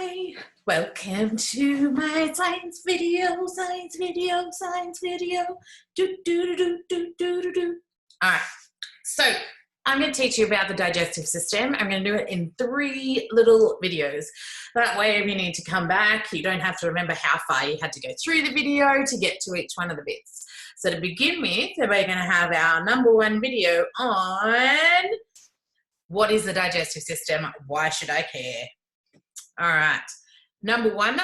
Hi, welcome to my science video. All right, so I'm going to teach you about the digestive system. I'm going to do it in 3 little videos. That way, if you need to come back, you don't have to remember how far you had to go through the video to get to each one of the bits. So to begin with, we're going to have our number 1 video on what is the digestive system? Why should I care? All right, number 1,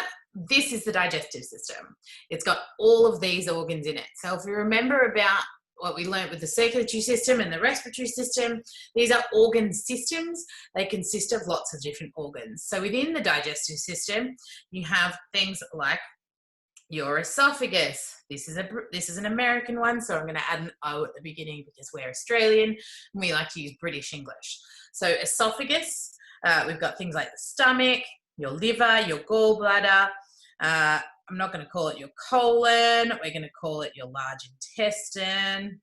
this is the digestive system. It's got all of these organs in it. So if we remember about what we learned with the circulatory system and the respiratory system, these are organ systems. They consist of lots of different organs. So within the digestive system, you have things like your esophagus. This is an American one, so I'm going to add an O at the beginning because we're Australian and we like to use British English. So esophagus, we've got things like the stomach, your liver, your gallbladder. I'm not going to call it your colon. We're going to call it your large intestine.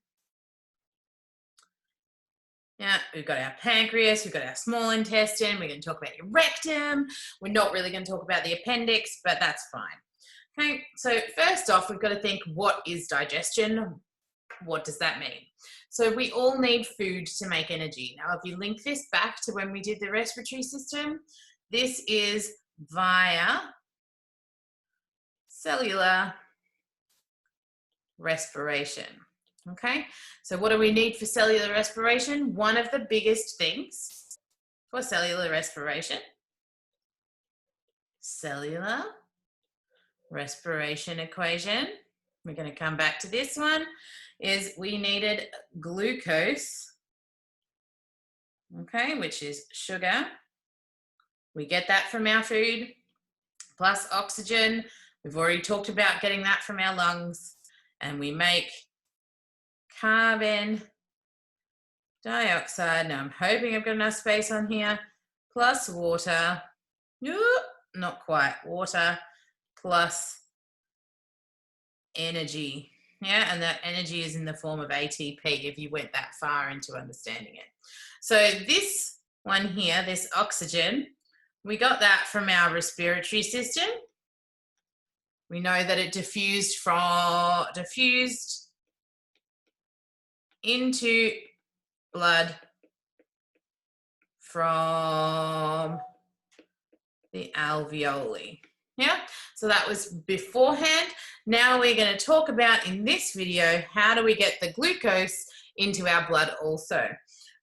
Yeah, we've got our pancreas, we've got our small intestine. We're going to talk about your rectum. We're not really going to talk about the appendix, but that's fine. Okay, so first off, we've got to think, what is digestion? What does that mean? So we all need food to make energy. Now, if you link this back to when we did the respiratory system, this is via cellular respiration. Okay, so what do we need for cellular respiration? One of the biggest things for cellular respiration, cellular respiration equation, we're going to come back to this one, is we needed glucose, okay, which is sugar. We get that from our food, plus oxygen. We've already talked about getting that from our lungs, and we make carbon dioxide. Now I'm hoping I've got enough space on here, plus water, not quite, water, plus energy. Yeah, and that energy is in the form of ATP if you went that far into understanding it. So this one here, this oxygen, we got that from our respiratory system. We know that it diffused into blood from the alveoli. Yeah, so that was beforehand. Now we're going to talk about in this video, how do we get the glucose into our blood also?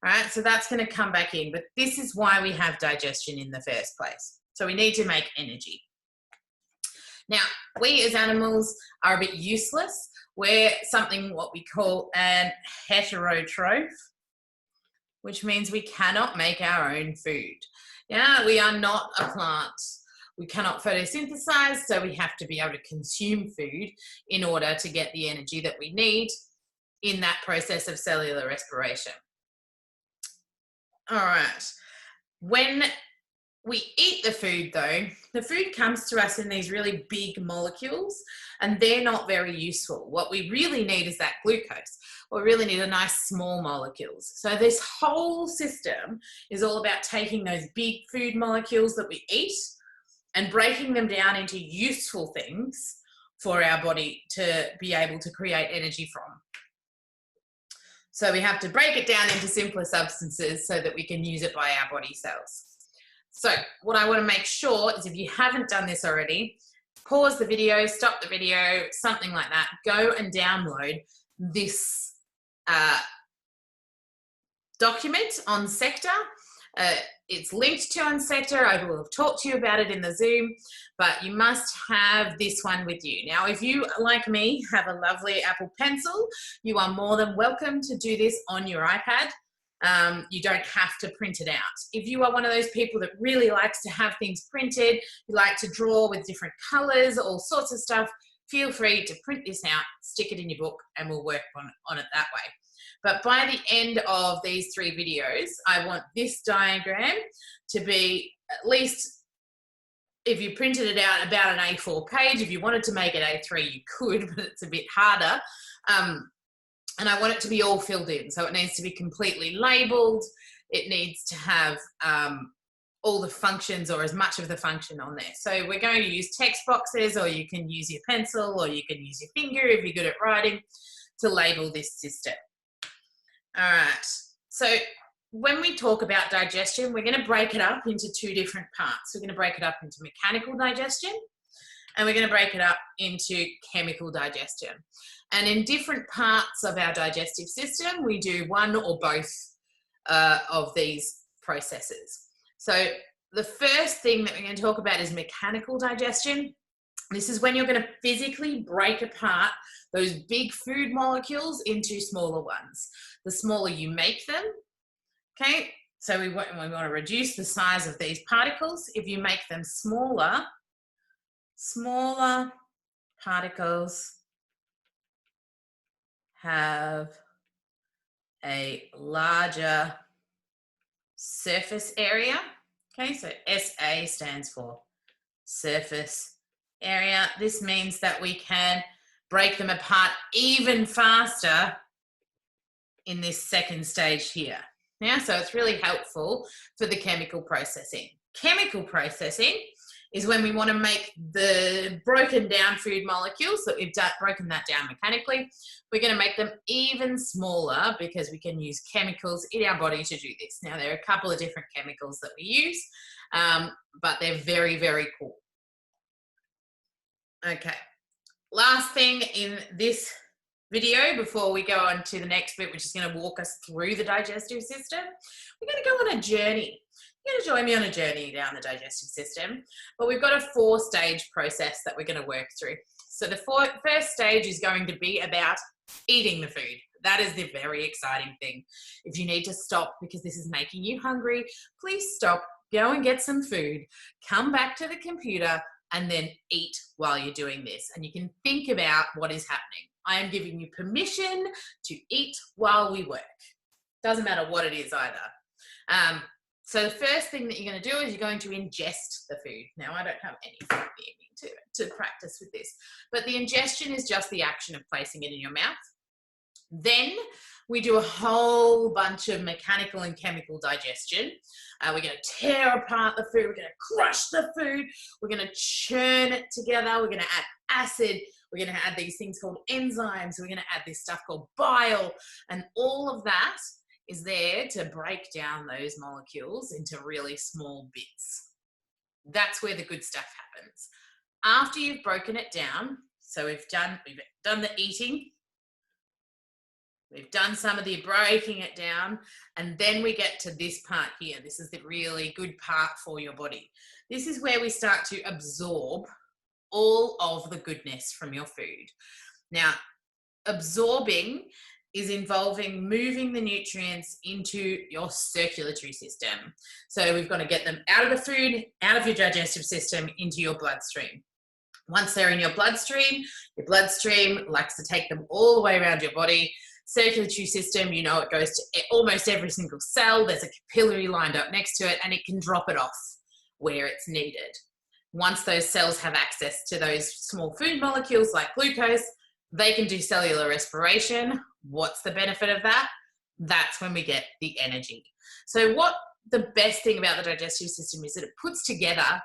All right, so that's going to come back in, but this is why we have digestion in the first place. So we need to make energy. Now, we as animals are a bit useless. We're something what we call an heterotroph, which means we cannot make our own food. Yeah, we are not a plant. We cannot photosynthesize, so we have to be able to consume food in order to get the energy that we need in that process of cellular respiration. All right. When we eat the food, though, the food comes to us in these really big molecules, and they're not very useful. What we really need is that glucose. We really need a nice small molecules. So this whole system is all about taking those big food molecules that we eat and breaking them down into useful things for our body to be able to create energy from. So we have to break it down into simpler substances so that we can use it by our body cells. So what I want to make sure is, if you haven't done this already, pause the video, stop the video, something like that. Go and download this document on Sector. It's linked to Unsector. I will have talked to you about it in the Zoom, but you must have this one with you. Now, if you, like me, have a lovely Apple Pencil, you are more than welcome to do this on your iPad. You don't have to print it out. If you are one of those people that really likes to have things printed, you like to draw with different colors, all sorts of stuff, feel free to print this out, stick it in your book, and we'll work on it that way. But by the end of these 3 videos, I want this diagram to be, at least if you printed it out, about an A4 page. If you wanted to make it A3, you could, but it's a bit harder. And I want it to be all filled in. So it needs to be completely labeled. It needs to have all the functions or as much of the function on there. So we're going to use text boxes, or you can use your pencil, or you can use your finger if you're good at writing to label this system. All right, so when we talk about digestion, we're going to break it up into two different parts. We're going to break it up into mechanical digestion, and we're going to break it up into chemical digestion. And in different parts of our digestive system, we do one or both of these processes. So the first thing that we're going to talk about is mechanical digestion. This is when you're going to physically break apart those big food molecules into smaller ones. The smaller you make them, okay, so we want to reduce the size of these particles. If you make them smaller particles have a larger surface area. Okay, so SA stands for surface area. This means that we can break them apart even faster in this second stage here. Yeah, so it's really helpful for the chemical processing. Chemical processing is when we want to make the broken down food molecules that we've broken that down mechanically. We're going to make them even smaller because we can use chemicals in our body to do this. Now, there are a couple of different chemicals that we use, but they're very, very cool. Okay, last thing in this video before we go on to the next bit, which is going to walk us through the digestive system, we're going to go on a journey. You're going to join me on a journey down the digestive system, but we've got a 4-stage process that we're going to work through. So the first stage is going to be about eating the food. That is the very exciting thing. If you need to stop because this is making you hungry, please stop, go and get some food, come back to the computer, and then eat while you're doing this. And you can think about what is happening. I am giving you permission to eat while we work. Doesn't matter what it is either. So the first thing that you're going to do is you're going to ingest the food. Now, I don't have any food near me to practice with this, but the ingestion is just the action of placing it in your mouth. Then we do a whole bunch of mechanical and chemical digestion. We're going to tear apart the food. We're going to crush the food. We're going to churn it together. We're going to add acid. We're going to add these things called enzymes. We're going to add this stuff called bile. And all of that is there to break down those molecules into really small bits. That's where the good stuff happens. After you've broken it down, so we've done the eating, we've done some of the breaking it down, and then we get to this part here. This is the really good part for your body. This is where we start to absorb all of the goodness from your food. Now, absorbing is involving moving the nutrients into your circulatory system. So we've got to get them out of the food, out of your digestive system, into your bloodstream. Once they're in your bloodstream likes to take them all the way around your body. Circulatory system, you know, it goes to almost every single cell. There's a capillary lined up next to it, and it can drop it off where it's needed. Once those cells have access to those small food molecules like glucose, they can do cellular respiration. What's the benefit of that? That's when we get the energy. So what the best thing about the digestive system is that it puts together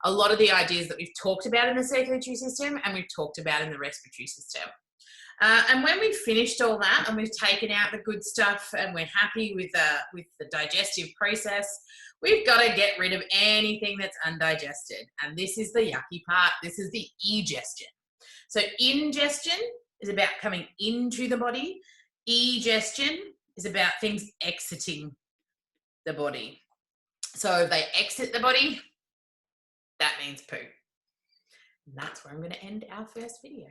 a lot of the ideas that we've talked about in the circulatory system and we've talked about in the respiratory system. And when we've finished all that and we've taken out the good stuff and we're happy with the digestive process, we've got to get rid of anything that's undigested. And this is the yucky part. This is the egestion. So ingestion is about coming into the body. Egestion is about things exiting the body. So if they exit the body, that means poo. And that's where I'm going to end our first video.